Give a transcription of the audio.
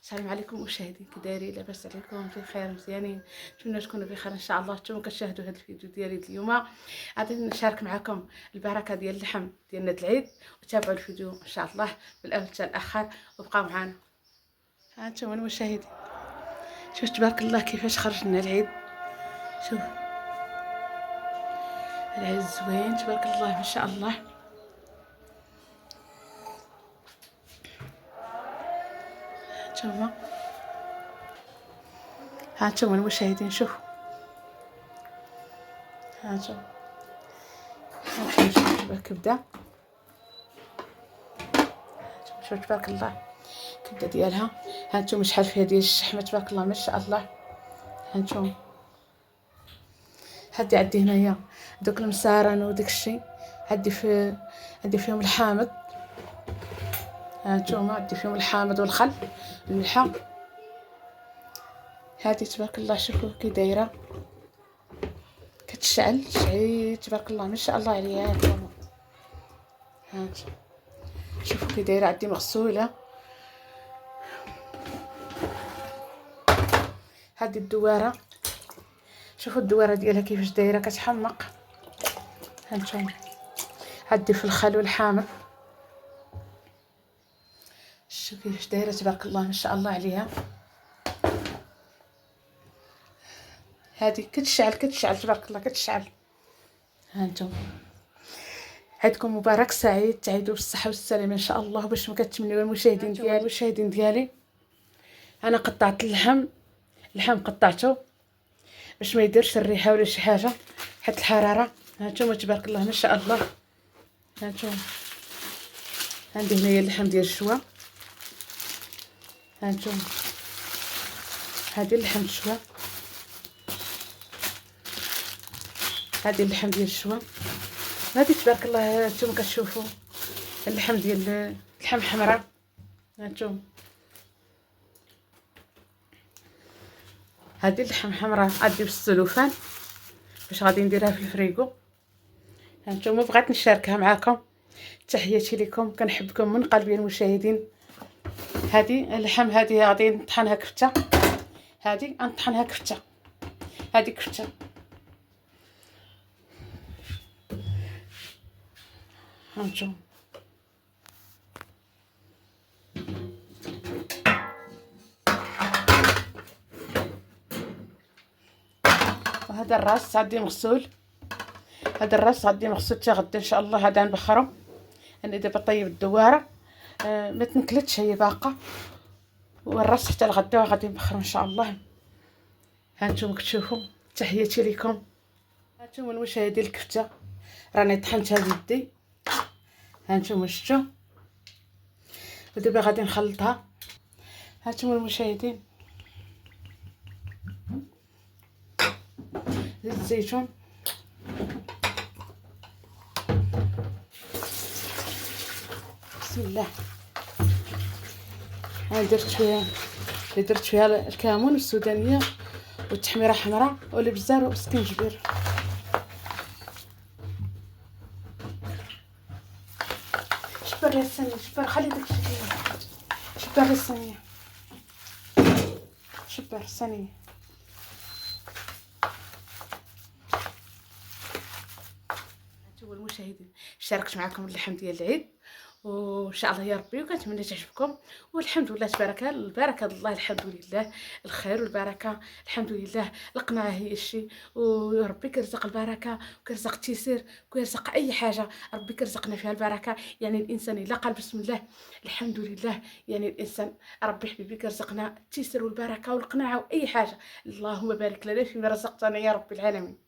السلام عليكم مشاهدين، كي دايرين؟ لاباس عليكم؟ بخير مزيانين؟ نتمنى تكونوا بخير ان شاء الله. نتوما كتشاهدوا هذا الفيديو ديالي اليوم غادي نشارك معكم البركه ديال اللحم ديالنا العيد، وتابعوا الفيديو ان شاء الله بالاول حتى الاخر وبقاو معنا. ها انتم المشاهدين، شوف تبارك الله كيفاش خرج لنا العيد. شوف العيد زوين تبارك الله ما شاء الله. ها انتم المشاهدين، شوفوا ها انتم شوف الكبده، شوف تبارك الله الكبده ديالها. ها انتم شحال فيها ديال الشحمه تبارك الله ما شاء الله. ها انتم هادي عندي هنايا دوك المسارن وداك الشيء، عندي فيهم الحامض. ها انتم عندي فيهم الحامض والخل الملحه. هادي تبارك الله شوفوا كي دايره كتشعل شعيل تبارك الله ما شاء الله عليها. ها شوفوا كي دايره عندي مغسوله. هذه الدواره، شوفوا الدواره ديالها كيفاش دايره كتحمق. هانتوما هادي في الخل والحامض، شوفوا كيفاش دايره تبارك الله ما شاء الله عليها. هذه كتشعل تبارك الله كتشعل. هانتوما عيدكم مبارك سعيد، تعيدوا بالصحه والسلامه ان شاء الله. باش ما كتمنيو المشاهدين ديالي انا قطعت اللحم قطعته باش ما يديرش الريحه ولا شي حاجه حيت الحراره. هانتوما تبارك الله ما شاء الله. هانتوما عندي هنايا اللحم ديال الشوا. هانتوما هادي اللحم الشوا، هادي اللحم ديال الشوا. هادي تبارك الله هانتوما كتشوفوا اللحم ديال اللحم حمراء. هانتوما هادي اللحم حمراء غادي بالسلوفان باش غادي نديرها في الفريغو. هانتوما بغيت نشاركها معكم. تحياتي لكم، كنحبكم من قلبي المشاهدين. هادي اللحم هادي غادي نطحنها كفته، هادي غنطحنها كفته، هادي كفته. هانتوما وهذا الراس غادي مغسول، هذا الراس غادي مغسول حتى غدا ان شاء الله. هذا نبخرو، انا دابا طيب الدواره ما تنكلتش هي باقه، والراس حتى الغدا غادي نبخرو ان شاء الله. هانتوما كتشوفوا تحياتي لكم. هانتوما المشاهدين الكفته راني طحنتها بيدي. هانتوما شفتوا، ودابا غادي نخلطها. هانتوما المشاهدين زيت الزيتون، بسم الله. ها درت فيها الكمون والسودانيه والتحميره حمراء والابزار والسكنجبير. شبر لي الصينيه، شبر خلي داك الشيء، شبر لي الصينيه، شبر الصينيه. انتم المشاهدين شاركت معكم اللحم ديال العيد وان شاء الله يا ربي، وكنتمنى تعجبكم. والحمد لله تبارك البركه الله، الحمد لله الخير والبركه، الحمد لله. القناعه هي الشيء، وربي كيرزق البركه وكيرزق التيسير وكيرزق اي حاجه. ربي كيرزقنا فيها البركه. يعني الانسان الا قال بسم الله الحمد لله، يعني الانسان ربي حبيبي كيرزقنا التيسير والبركه والقناعه واي حاجه. اللهم بارك لنا فيما رزقتنا يا رب العالمين.